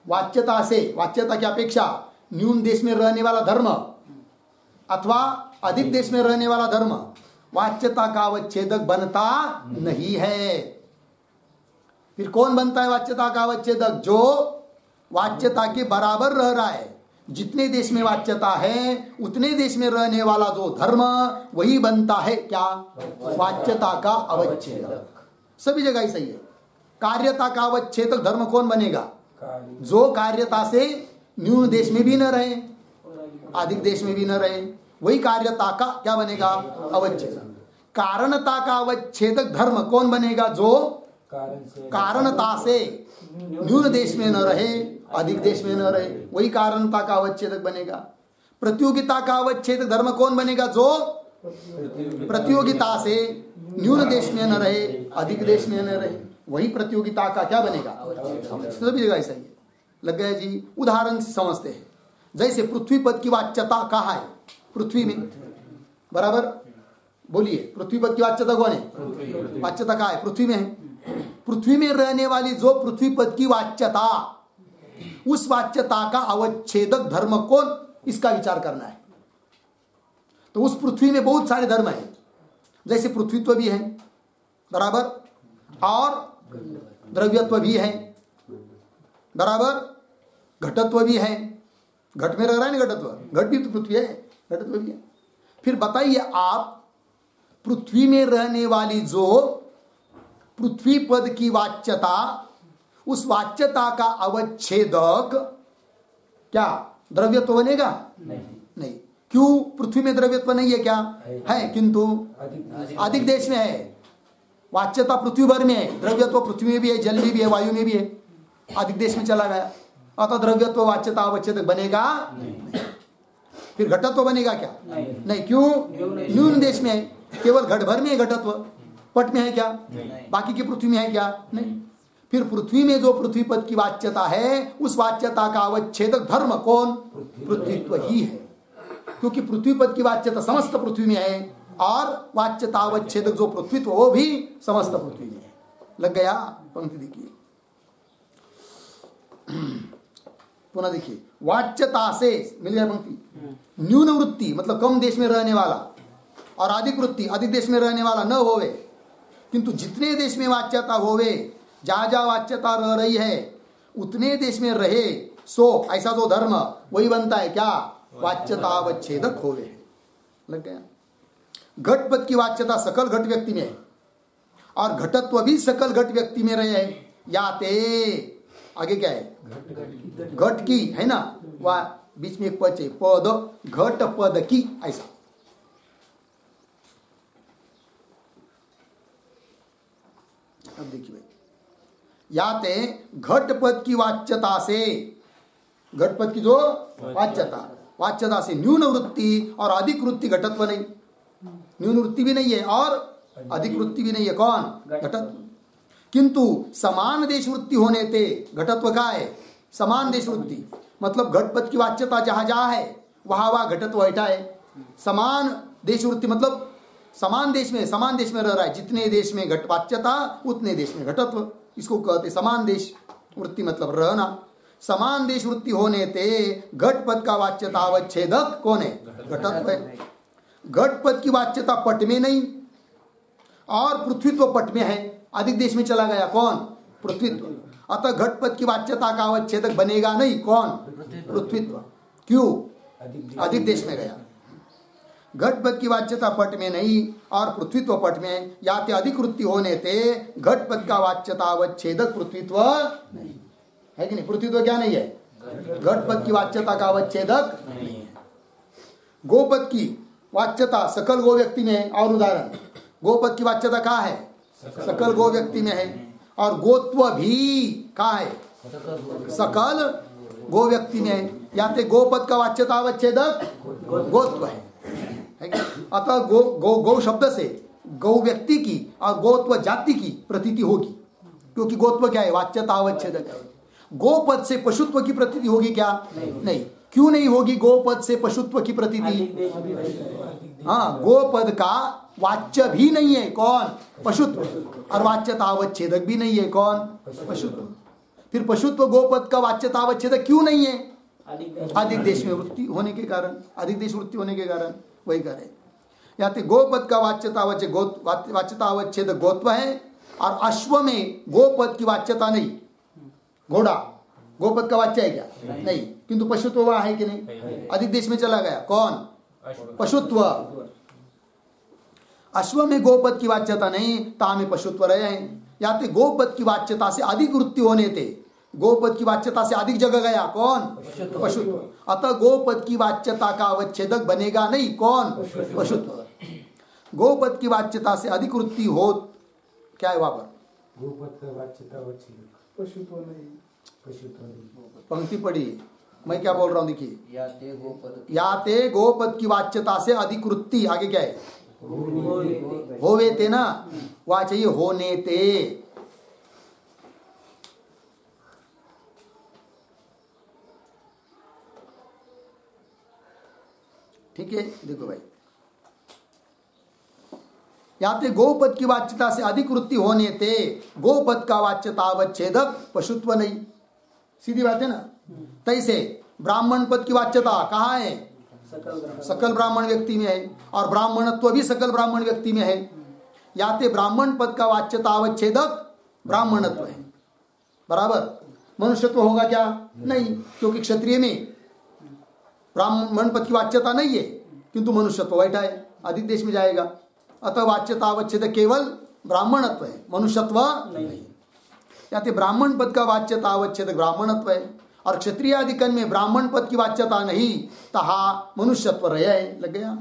वाच्यता से, वाच्यता की अपेक्षा न्यून देश में रहने वाला धर्म अथवा अधिक देश में रहने वाला धर्म वाच्यता का अवच्छेदक बनता नहीं है। फिर कौन बनता है वाच्यता का अवच्छेदक? जो वाच्यता के बराबर रह रहा है। जितने देश में वाच्यता है उतने देश में रहने वाला जो धर्म, वही बनता है क्या? वाच्यता का अवच्छेदक। सभी जगह ही सही है। कार्यता का अवच्छेदक धर्म कौन बनेगा? जो कार्यता से न्यून देश में भी न रहे, अधिक देश में भी न रहे, वही कार्यता का क्या बनेगा? अवच्छेदक। कारणता का अवच्छेदक धर्म कौन बनेगा? जो कारणता से न्यून देश में न रहे, अधिक देश में न रहे, वही कारणता का अवच्छेदक बनेगा। प्रतियोगिता का अवच्छेदक धर्म कौन बनेगा? जो प्रतियोगिता से न्यून देश में न रहे, अधिक देश में न रहे, वही प्रतियोगिता का क्या बनेगा? सभी जगह ऐसा ही है। लग गया जी? उदाहरण से समझते हैं। जैसे पृथ्वी पद की वाच्यता कहाँ है? पृथ्वी में। बराबर। बोलिए, पृथ्वी पद की वाच्यता कौन है? वाच्यता कहाँ है? पृथ्वी में है। पृथ्वी में रहने वाली जो पृथ्वी पद की वाच्यता, उस वाच्यता का अवच्छेदक धर्म कौन? इसका विचार करना है। तो उस पृथ्वी में बहुत सारे धर्म हैं, जैसे पृथ्वीत्व भी है बराबर, और द्रव्यत्व भी है बराबर, घटत्व भी है, घट में रह रहा है ना घटत्व, घट भी तो पृथ्वी है, घटत्व भी है। फिर बताइए आप, पृथ्वी में रहने वाली जो पृथ्वी पद की वाच्यता, उस वाच्यता का अवच्छेदक क्या द्रव्यत्व बनेगा? नहीं। क्यों? पृथ्वी में द्रव्यत्व नहीं है क्या? है, किंतु अधिक देश में है। वाच्यता पृथ्वी भर में है, द्रव्यत्व पृथ्वी में भी है, जल में भी है, वायु में भी है, अधिक देश में चला गया, अतः द्रव्यत्व वाच्यता अवच्छेदक बनेगा नहीं। फिर घटत्व बनेगा क्या? नहीं। क्यों? न्यून देश में है, केवल घट भर में है घटत्व, पट में है क्या? बाकी की पृथ्वी में है क्या? नहीं। फिर पृथ्वी में जो पृथ्वी पद की वाच्यता है, उस वाच्यता का अवच्छेदक धर्म कौन? पृथ्वीत्व ही है, क्योंकि पृथ्वी पद की वाच्यता समस्त पृथ्वी में है, और वाच्यता अवच्छेदक जो पृथ्वीत्व वो भी समस्त पृथ्वी में है। लग गया? पंक्ति देखिए, पुनः देखिए, वाच्यता से मिल गया पंक्ति। न्यून वृत्ति मतलब कम देश में रहने वाला, और अधिक वृत्ति अधिक देश में रहने वाला न होवे, किंतु जितने देश में वाच्यता होवे, जहां जहां वाच्यता रह रही है उतने देश में रहे, सो ऐसा जो धर्म वही बनता है क्या? वाच्यता अवच्छेदक होवे। लग गया? घटपद की वाच्यता सकल घट व्यक्ति में है, और घटत्व भी सकल घट व्यक्ति में रहे हैं। या ते आगे क्या है? घट की है ना, वह बीच में एक पद है, पद घट पद की, ऐसा। अब देखिए भाई, या ते घट पद की वाच्यता से, घट पद की जो वाच्यता से न्यून वृत्ति और अधिक वृत्ति, घटत्व नहीं, न्यून वृत्ति भी नहीं है और अधिक वृत्ति भी नहीं है, कौन? घटत्व। किंतु समान देश वृत्ति होने ते, घटत्व का है समान देश वृत्ति, मतलब घटपद की वाच्यता जहां जहां है वहां वहां घटत्व बैठा है। समान देश वृत्ति मतलब समान देश में रह रहा है, जितने देश में घट वाच्यता उतने देश में घटत्व, इसको कहते समान देश वृत्ति, मतलब रहना। समान देश वृत्ति होने ते घटपद का वाच्यता अवच्छेदक कौन है? घटत्व है। घटपद की वाच्यता पट में नहीं, और पृथ्वीत्व पट में है, अधिक देश में चला गया, कौन? पृथ्वीत्व। अतः घटपद की वाच्यता का अवच्छेदक बनेगा नहीं, कौन? पृथ्वीत्व। क्यों? अधिक देश में गया। घटपद की वाच्यता पट में नहीं और पृथ्वीत्व पट में, या ते अधिक वृत्ति होने ते घटपद का वाच्यता अवच्छेदक पृथ्वीत्व नहीं है कि नहीं? पृथ्वीत्व क्या नहीं है? घटपद की वाच्यता का अवच्छेदक नहीं है। गोपद की वाच्यता सकल गो व्यक्ति में है, और उदाहरण, गोपद की वाच्यता कहाँ है? सकल गो व्यक्ति में है, और गोत्व भी कहाँ है? सकल गो व्यक्ति में है। या ते गोपद का वाच्यता अवच्छेदक गोत्व है। अतः गौ शब्द से गौ व्यक्ति की और गोत्व जाति की प्रतीति होगी, क्योंकि गोत्व क्या है? वाच्यता अवच्छेदक है। गोपद से पशुत्व की प्रतीति होगी क्या? नहीं। क्यों नहीं होगी गोपद से पशुत्व की प्रतीति? हाँ, गोपद का वाच्य भी नहीं है, कौन? पशुत्व, और वाच्यता अवच्छेदक भी नहीं है, कौन? पशुत्व। फिर पशुत्व गोपद का वाच्यता अवच्छेदक क्यों नहीं है? अधिक देश में वृत्ति होने के कारण, अधिक देश वृत्ति होने के कारण वही करे। या तो गोपद का वाच्यता अवच्छेदक गोत्व है, और अश्व में गोपद की वाच्यता नहीं। घोड़ा गोपद का वाच्य है क्या? नहीं, किंतु पशुत्व वहां है कि नहीं? अधिक देश में चला गया, कौन? पशुत्व। अश्व में गोपद की वाच्यता नहीं, ता में पशुत्व रहे हैं। या तो गोपद की वाच्यता से अधिक वृत्ति होने थे, गोपद की वाच्यता से अधिक जगह गया, कौन? पशुत्व। अतः गोपद की वाच्यता का अवच्छेदक बनेगा नहीं, कौन? पशुत्व। गोपद की वाच्यता से अधिक वृत्ति हो, क्या है वहां पर? गोपद का वाच्यता अवच्छेदक पशुत्व नहीं, पशुत्व नहीं। पंक्ति पढ़ी, मैं क्या बोल रहा हूं देखिए, या ते गोपद की वाच्यता से अधिक वृत्ति, आगे क्या है? होवे ते ना, वहां चाहिए होने ते। ठीक है, देखो भाई, या ते गोपद की वाच्यता से अधिक वृत्ति होने ते गोपद का वाच्यता अवच्छेदक पशुत्व नहीं, सीधी बात है ना। तैसे ब्राह्मण पद की वाच्यता कहाँ है? सकल ब्राह्मण व्यक्ति में है, और ब्राह्मणत्व भी सकल ब्राह्मण व्यक्ति में है। या ते ब्राह्मण पद का वाच्यता अवच्छेदक ब्राह्मणत्व है, बराबर। मनुष्यत्व होगा क्या? नहीं, क्योंकि क्षत्रिय में ब्राह्मण पद की वाच्यता नहीं है, किंतु मनुष्यत्व बैठा है, अधिक देश में जाएगा। अतः वाच्यता अवच्छेदक केवल ब्राह्मणत्व है, मनुष्यत्व नहीं। या ते ब्राह्मण पद का वाच्यता अवच्छेदक ब्राह्मणत्व है, और क्षत्रिय अधिकरण में ब्राह्मण पद की वाच्यता नहीं, तहा मनुष्यत्व रहा है, लग गया।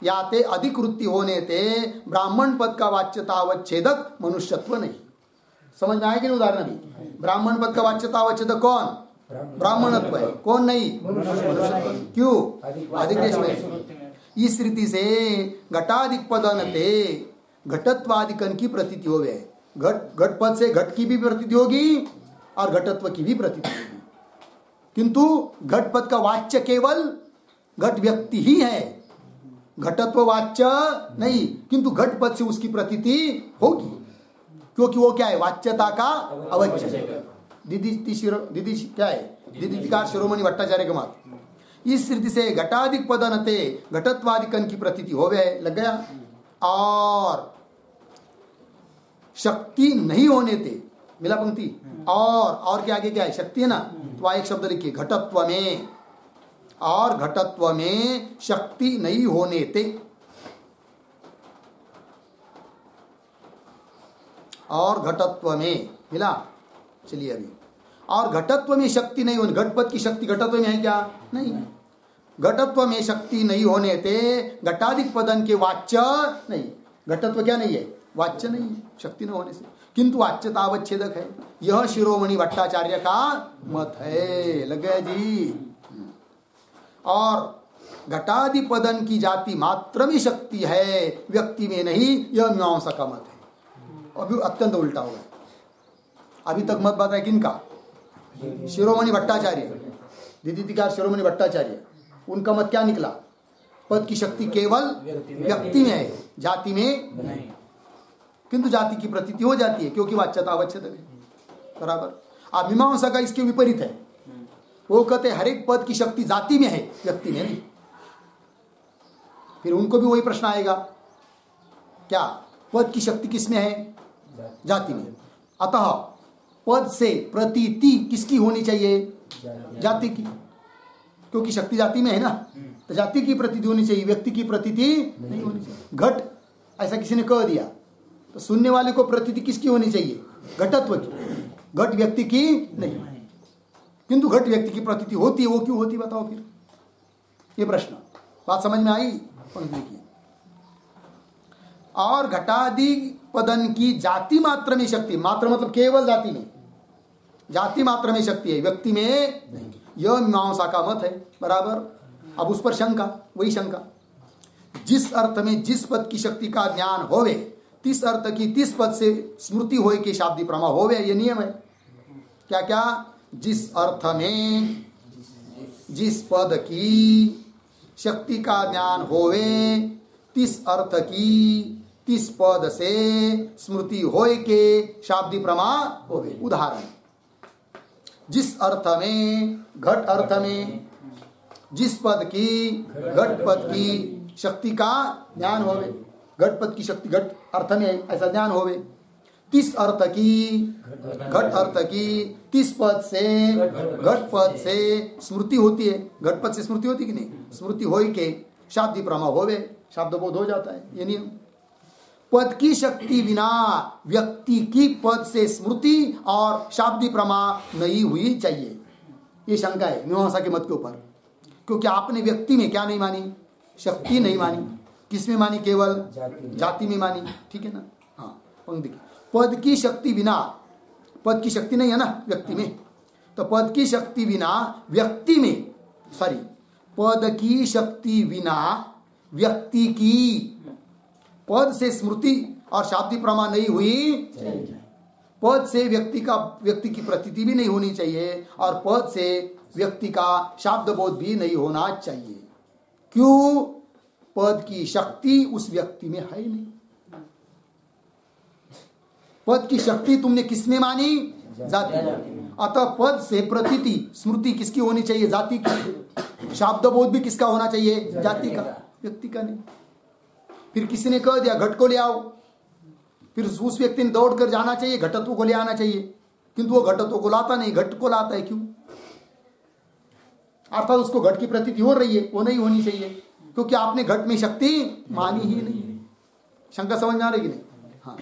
या ते अधिकृति होने ते ब्राह्मण पद का वाच्यता अवच्छेदक मनुष्यत्व नहीं। समझ में आया कि नहीं? उदाहरण अभी ब्राह्मण पद का वाच्यता अवच्छेदक कौन? ब्राह्मणत्व है, कौन नहीं? मनुष्यत्व। क्यों? अधिक देश में। इस रीति से घटाधिक पदनते घटत्वादिकन की प्रतीति हो गए। घट पद से घट की भी प्रतीति होगी और घटत्व की भी प्रतीति होगी, किंतु घट पद का वाच्य केवल घट व्यक्ति ही है, घटत्व वाच्य नहीं, किंतु घट पद से उसकी प्रतीति होगी, क्योंकि वो क्या है? वाच्यता का अवच्छेद। दीदी क्या है? दीदिकार शिरोमणि भट्टाचार्य का मत। इस रीति से घटाधिक पदनते घटत्वादिकन की प्रतीति हो गए, लग गया। और शक्ति नहीं होने थे, मिला पंक्ति। और के आगे क्या है? शक्ति है ना, तो एक शब्द लिखिए घटत्व में, और घटत्व में शक्ति नहीं होने थे, और घटत्व में मिला। चलिए अभी, और घटत्व में शक्ति नहीं होने, घटपद की शक्ति घटत्व में है क्या? नहीं। घटत्व में शक्ति नहीं होने थे घटाधिक पदन के वाच्य नहीं, घटत्व क्या नहीं है? वाच्य नहीं है, शक्ति न होने से, किंतु वाच्यता अवच्छेदक है। यह शिरोमणि भट्टाचार्य का मत है, लग गया जी। और घटादि पदन की जाति मात्र में शक्ति है, व्यक्ति में नहीं, यह मीमांसा का मत है। अभी अत्यंत उल्टा हो गया। अभी तक मत बताया किनका? शिरोमणि भट्टाचार्य, दीदिकार शिरोमणि भट्टाचार्य। उनका मत क्या निकला? पद की शक्ति केवल व्यक्ति में है, जाति में नहीं, किंतु जाति की प्रतीति हो जाती है, क्योंकि वाच्यता अवच्छेदक है, बराबर। अब मीमांसा का इसके विपरीत है, वो कहते हर एक पद की शक्ति जाति में है, व्यक्ति में नहीं। फिर उनको भी वही प्रश्न आएगा, क्या पद की शक्ति किसमें है? जाति में। अतः पद से प्रतीति किसकी होनी चाहिए? जाति की, क्योंकि शक्ति जाति में है ना, तो जाति की प्रतीति होनी चाहिए, व्यक्ति की प्रतीति नहीं होनी चाहिए। घट ऐसा किसी ने कह दिया, तो सुनने वाले को प्रतीति किसकी होनी चाहिए? घटत्व की, घट व्यक्ति की नहीं। किंतु घट व्यक्ति की प्रतीति होती है, वो क्यों होती बताओ फिर? ये प्रश्न, बात समझ में आई? पंक्ति की। और घटादि पदन की जाति मात्र में शक्ति, मात्र मतलब केवल जाति में, जाति मात्र में शक्ति है, व्यक्ति में नहीं। यह मीमांसा का मत है, बराबर। अब उस पर शंका, वही शंका, जिस अर्थ में जिस पद की शक्ति का ज्ञान होवे, तिस अर्थ की तिस पद से स्मृति होए के शाब्दी प्रमा होवे, ये नियम है। क्या क्या? जिस अर्थ में जिस पद की शक्ति का ज्ञान होवे, तिस अर्थ की तिस पद से स्मृति होए के शाब्दी प्रमा होवे। उदाहरण, जिस अर्थ में, घट अर्थ में जिस पद की घट पद की शक्ति का ज्ञान होवे, घट पद की शक्ति घट अर्थ में ऐसा ज्ञान होवे, तिस अर्थ की घट अर्थ की तिस पद से घट पद से स्मृति होती है, घट पद से स्मृति होती कि नहीं? स्मृति होई के शाब्दी प्रमा होवे, शब्द बोध हो जाता है, ये नियम। पद की शक्ति बिना व्यक्ति की पद से स्मृति और शाब्दी प्रमा नहीं हुई चाहिए, ये शंका है मीमांसा के मत के ऊपर। क्योंकि आपने व्यक्ति में क्या नहीं मानी? शक्ति नहीं मानी। किस में मानी? केवल जाति में मानी, ठीक है ना? हाँ, पंक्ति की पद की शक्ति बिना, पद की शक्ति नहीं है ना व्यक्ति में, तो पद की शक्ति बिना व्यक्ति में, सॉरी, पद की शक्ति बिना व्यक्ति की पद से स्मृति और शाब्दी प्रमा नहीं हुई, पद से व्यक्ति की प्रतीति भी नहीं होनी चाहिए, और पद से व्यक्ति का शाब्द बोध भी नहीं होना चाहिए। क्यों? पद की शक्ति उस व्यक्ति में है नहीं। पद की शक्ति तुमने किसमें मानी? जाति में। अतः पद से प्रतीति स्मृति किसकी होनी चाहिए? जाति की। शाब्द बोध भी किसका होना चाहिए? जाति का, व्यक्ति का नहीं। फिर किसी ने कह दिया घट को ले आओ, फिर उस व्यक्ति ने दौड़ कर जाना चाहिए, घटत्व को ले आना चाहिए, किंतु वो घटत्व को लाता नहीं, घट को लाता है। क्यों? अर्थात उसको घट की प्रतीति हो रही है, वो नहीं होनी चाहिए, क्योंकि आपने घट में शक्ति मानी ही नहीं। शंका समझ में आ रही कि नहीं? हाँ।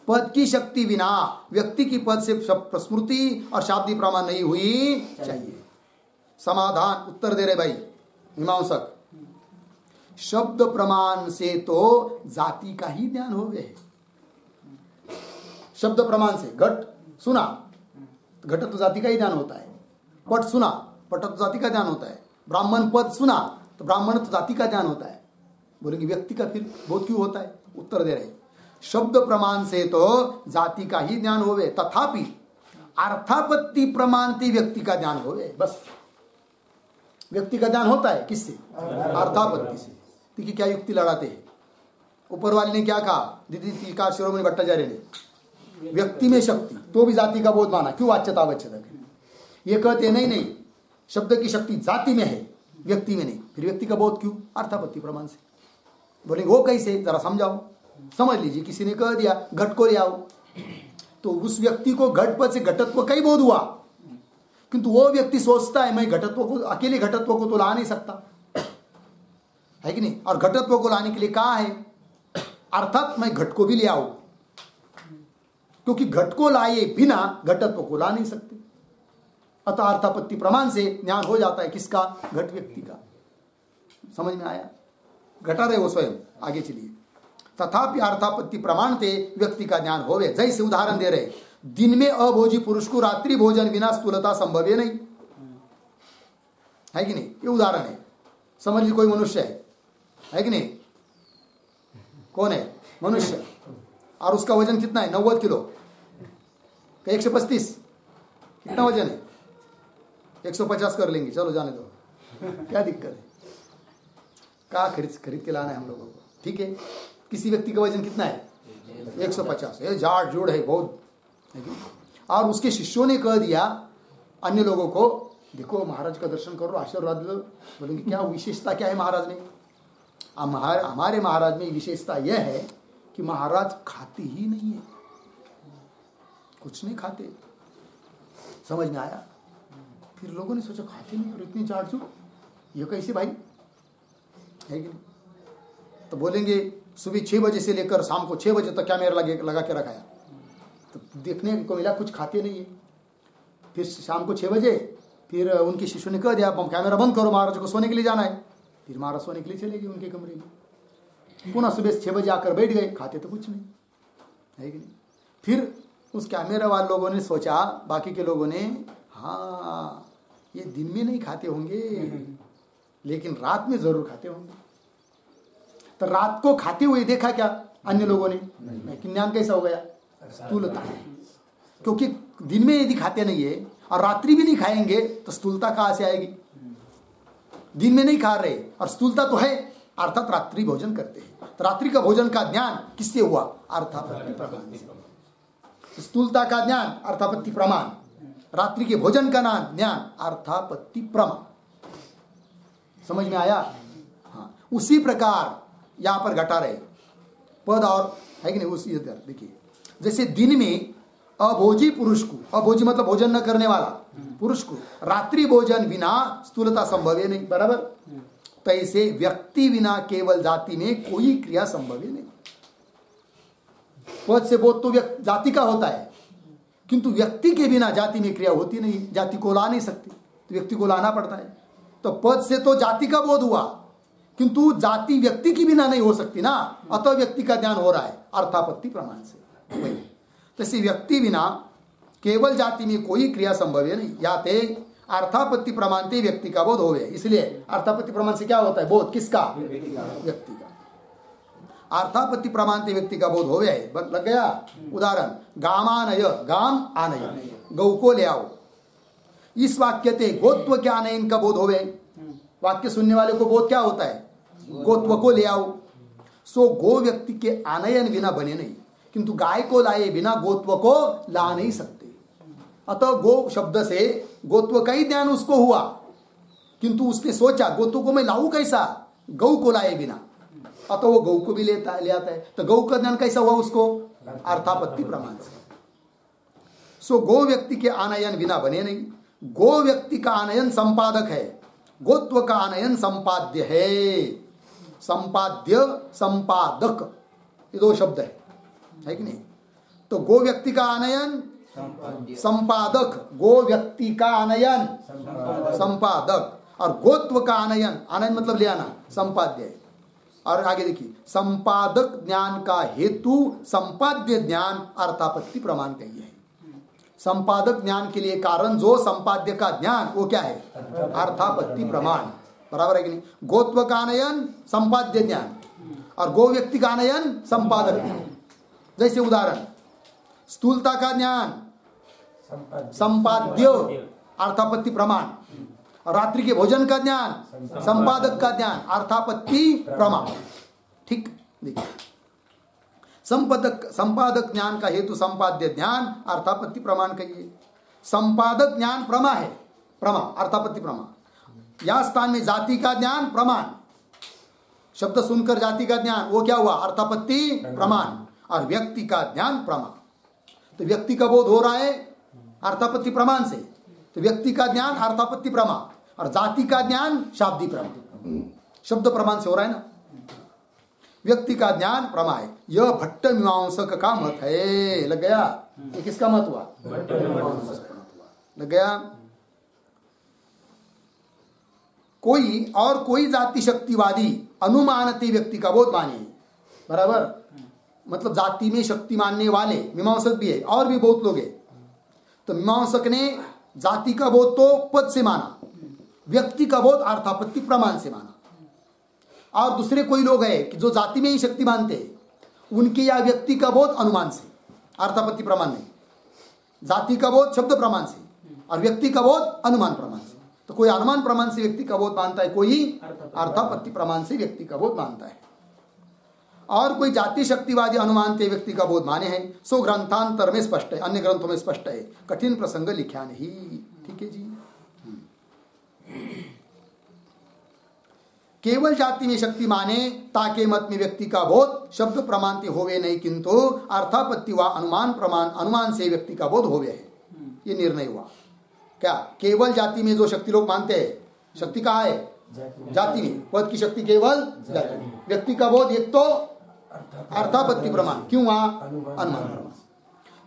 पद की शक्ति बिना व्यक्ति की पद से स्मृति और शाब्दिक प्रमाण नहीं हुई चाहिए। समाधान उत्तर दे रहे भाई मीमांसक, शब्द प्रमाण से तो जाति का ही ज्ञान हो गए। शब्द प्रमाण से घट सुना, घट तो जाति का ही ज्ञान होता है। पट सुना, पट तो जाति का ज्ञान होता है। ब्राह्मण पद सुना तो ब्राह्मण तो जाति का ज्ञान होता है। बोलेंगे व्यक्ति का फिर बोध क्यों होता है? उत्तर दे रहे, शब्द प्रमाण से तो जाति का ही ज्ञान होवे, तथापि अर्थापत्ति प्रमाणती व्यक्ति का ज्ञान होवे। बस व्यक्ति का ज्ञान होता है किससे? अर्थापत्ति से। देखिए क्या युक्ति लड़ाते हैं। ऊपर वाले ने क्या कहा? दीदी का शिरोमणि भट्टाचार्य ने व्यक्ति में शक्ति तो भी जाति का बोध माना। क्यों? वाच्यता। ये कहते नहीं नहीं, शब्द की शक्ति जाति में है, व्यक्ति में नहीं। फिर व्यक्ति का बोध क्यों? अर्थापत्ति प्रमाण से। बोलेंगे वो कैसे? जरा समझाओ। समझ लीजिए, किसी ने कह दिया घट को ले आओ, तो उस व्यक्ति को घट पद से घटत्व का ही बोध हुआ, किंतु वो व्यक्ति सोचता है मैं घटत्व को, अकेले घटत्व को तो ला नहीं सकता है कि नहीं, और घटत्व को लाने के लिए कहा है अर्थात मैं घट को भी ले आऊं, क्योंकि घट को लाए बिना घटत्व को ला नहीं सकते। अतः अर्थापत्ति प्रमाण से ज्ञान हो जाता है किसका? घट व्यक्ति का। समझ में आया? घटा रहे वो स्वयं, आगे चलिए। तथापि अर्थापत्ति प्रमाण से व्यक्ति का ज्ञान होवे। जैसे उदाहरण दे रहे, दिन में अभोजी पुरुष को रात्रि भोजन बिना स्थूलता संभव है नहीं, है कि नहीं? ये उदाहरण है। समझ लीजिए कोई मनुष्य है कि नहीं? कौन है? मनुष्य, और उसका वजन कितना है? 90 किलो, 135, कितना वजन है? 150 कर लेंगे, चलो जाने दो, क्या दिक्कत है? क्या खरीद के लाना है हम लोगों को, ठीक है? किसी व्यक्ति का वजन कितना है? 150, ये जाड़ जोड़ है बहुत। और उसके शिष्यों ने कह दिया अन्य लोगों को, देखो महाराज का दर्शन करो, आशीर्वाद लो। बोलेंगे क्या विशेषता क्या है महाराज में? हमारे महाराज में विशेषता यह है कि महाराज खाते ही नहीं है, कुछ नहीं खाते। समझ में आया? फिर लोगों ने सोचा खाते नहीं और इतनी जाड़ जोड़, ये कैसे भाई, है कि नहीं? तो बोलेंगे सुबह 6 बजे से लेकर शाम को 6 बजे तक क्या मेरा लगा के रखाया, तो देखने को मिला कुछ खाते नहीं है। फिर शाम को 6 बजे फिर उनके शिष्यों ने कह दिया कैमरा बंद करो, महाराज को सोने के लिए जाना है। फिर महाराज सोने के लिए चले गए उनके कमरे में। पुनः सुबह 6 बजे आकर बैठ गए, खाते तो कुछ नहीं, है कि नहीं? फिर उस कैमरा वाले लोगों ने सोचा, बाकी के लोगों ने, हाँ ये दिन में नहीं खाते होंगे लेकिन रात में जरूर खाते होंगे। तो रात को खाते हुए देखा क्या अन्य लोगों ने? नहीं। ज्ञान कैसा हो गया? स्थूलता। क्योंकि दिन में यदि खाते नहीं है और रात्रि भी नहीं खाएंगे तो स्थूलता कहां से आएगी? दिन में नहीं खा रहे और स्थूलता तो है, अर्थात रात्रि भोजन करते हैं। तो रात्रि का भोजन का ज्ञान किससे हुआ? अर्थापत्ति प्रमाण से। स्थूलता का ज्ञान अर्थापत्ति प्रमाण, रात्रि के भोजन का ज्ञान अर्थापत्ति प्रमाण। समझ में आया? हाँ, उसी प्रकार यहां पर घटा रहे पद और, है कि नहीं? उसी इधर देखिए, जैसे दिन में अभोजी पुरुष को, अभोजी मतलब भोजन न करने वाला पुरुष को रात्रि भोजन बिना स्थूलता संभव है नहीं, बराबर? तो ऐसे व्यक्ति बिना केवल जाति में कोई क्रिया संभव है नहीं। पद से बोध तो जाति का होता है, किंतु व्यक्ति के बिना जाति में क्रिया होती नहीं, जाति को ला नहीं सकती, तो व्यक्ति को लाना पड़ता है। तो पद से तो जाति का बोध हुआ, किंतु जाति व्यक्ति की बिना नहीं हो सकती ना, अतः व्यक्ति का ज्ञान हो रहा है अर्थापत्ति प्रमाण से। तो व्यक्ति बिना केवल जाति में कोई क्रिया संभव है नहीं, याते अर्थापत्ति प्रमाण से व्यक्ति का बोध होवे। इसलिए अर्थापत्ति प्रमाण से क्या होता है? बोध किसका? व्यक्ति का। अर्थापत्ति प्रमाण से व्यक्ति का बोध होवे। लग गया? उदाहरण, गामानय, गाम आनय, गौ को ले आओ। इस वाक्य ते गोत्व के आनयन का बोध होवे। वाक्य सुनने वाले को बोध क्या होता है? गोत्व को ले आओ। सो गो व्यक्ति के आनयन बिना बने नहीं, किंतु गाय को लाए बिना गोत्व को ला नहीं सकते। अतः गो शब्द से गोत्व का ही ज्ञान उसको हुआ, किंतु उसने सोचा गोतों को मैं लाऊं कैसा, गौ को लाए बिना, अतः वो गौ को भी ले आता है। तो गौ का ज्ञान कैसा हुआ उसको, अर्थापत्ति प्रमाण से। सो गो व्यक्ति के आनयन बिना बने नहीं। गो व्यक्ति का आनयन संपादक है, गोत्व का आनयन संपाद्य है। संपाद्य संपादक ये दो शब्द है कि नहीं। तो गो व्यक्ति का आनयन संपादक, गो व्यक्ति का आनयन संपादक, और गोत्व का आनयन, आनयन मतलब ले आना, संपाद्य है। और आगे देखिए, संपादक ज्ञान का हेतु संपाद्य ज्ञान अर्थापत्ति प्रमाण कही है। संपादक ज्ञान के लिए कारण जो संपाद्य का ज्ञान, वो क्या है, अर्थापत्ति प्रमाण। बराबर है कि नहीं। गोत्व का आनयन संपाद्य ज्ञान और गो व्यक्ति का आनयन संपादक ज्ञान। जैसे उदाहरण, स्थूलता का ज्ञान संपाद्य अर्थापत्ति प्रमाण, और रात्रि के भोजन का ज्ञान संपादक का ज्ञान अर्थापत्ति प्रमाण। ठीक, देखिए, संपादक ज्ञान का हेतु संपाद्य ज्ञान अर्थापत्ति प्रमाण कहिए। संपादक ज्ञान प्रमा है, प्रमा अर्थापत्ति प्रमा। या स्थान में जाति का ज्ञान प्रमाण, शब्द सुनकर जाति का ज्ञान, वो क्या हुआ, अर्थापत्ति प्रमाण। और व्यक्ति का ज्ञान प्रमा, तो व्यक्ति का बोध हो रहा है अर्थापत्ति प्रमाण से, तो व्यक्ति का ज्ञान अर्थापत्ति प्रमा, और जाति का ज्ञान शाब्दी प्रमा, शब्द प्रमाण से हो रहा है ना। व्यक्ति का ज्ञान प्रमा है। यह भट्ट मीमांसक का मत है। लग गया, ये किसका मत हुआ, लग गया। कोई जाति शक्तिवादी अनुमानते व्यक्ति का बोध माने, बराबर, मतलब जाति में शक्ति मानने वाले मीमांसक भी है, और भी बहुत लोग हैं। तो मीमांसक ने जाति का बोध तो पद से माना, व्यक्ति का बोध अर्थापत्ति प्रमाण से माना। और दूसरे कोई लोग हैं कि जो जाति में ही शक्ति मानते हैं, उनके या व्यक्ति का बोध अनुमान से, अर्थापत्ति प्रमाण नहीं। जाति का बोध शब्द प्रमाण से और व्यक्ति का बोध अनुमान प्रमाण से। तो कोई अनुमान प्रमाण से व्यक्ति का बोध मानता है, कोई अर्थापत्ति प्रमाण से व्यक्ति का बोध मानता है। और कोई जाति शक्तिवादी अनुमान से व्यक्ति का बोध माने हैं। सो ग्रंथांतर में स्पष्ट है, अन्य ग्रंथों में स्पष्ट है, कठिन प्रसंग लिखा नहीं। ठीक है जी। केवल जाति में शक्ति माने ताके मत में व्यक्ति का बोध शब्द प्रमाणते होवे नहीं, किंतु अर्थापत्ति व अनुमान प्रमाण अनुमान से व्यक्ति का बोध होवे है। ये निर्णय हुआ। क्या केवल जाति में जो शक्ति लोग मानते हैं, शक्ति कहाँ है, जाति में, पद की शक्ति केवल जाति में। व्यक्ति का बोध एक तो अर्थापत्ति प्रमाण, क्यों वहां अनुमान प्रमाण।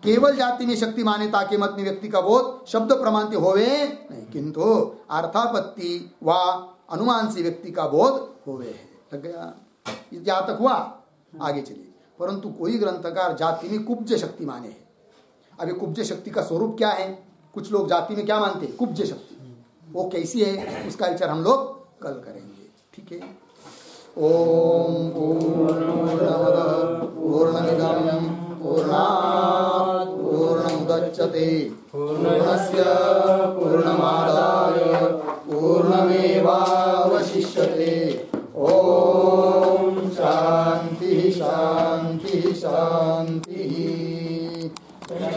केवल जाति में शक्ति माने ताके मत में व्यक्ति का बोध शब्द प्रमाणते होवे नहीं, किंतु अर्थापत्ति व अनुमान से व्यक्ति का बोध होवे है। लग गया, यहां तक हुआ। आगे चलिए। परंतु कोई ग्रंथकार जाति में कुब्ज शक्ति माने है। अभी कुब्ज शक्ति का स्वरूप क्या है, कुछ लोग जाति में क्या मानते हैं, कुब्ज शक्ति, वो कैसी है उसका विचार हम लोग कल करेंगे। ठीक है। ओम पूर्णमद पूर्णमिदं पूर्णात् पूर्णमुदच्यते पूर्णस्य पूर्णमादाय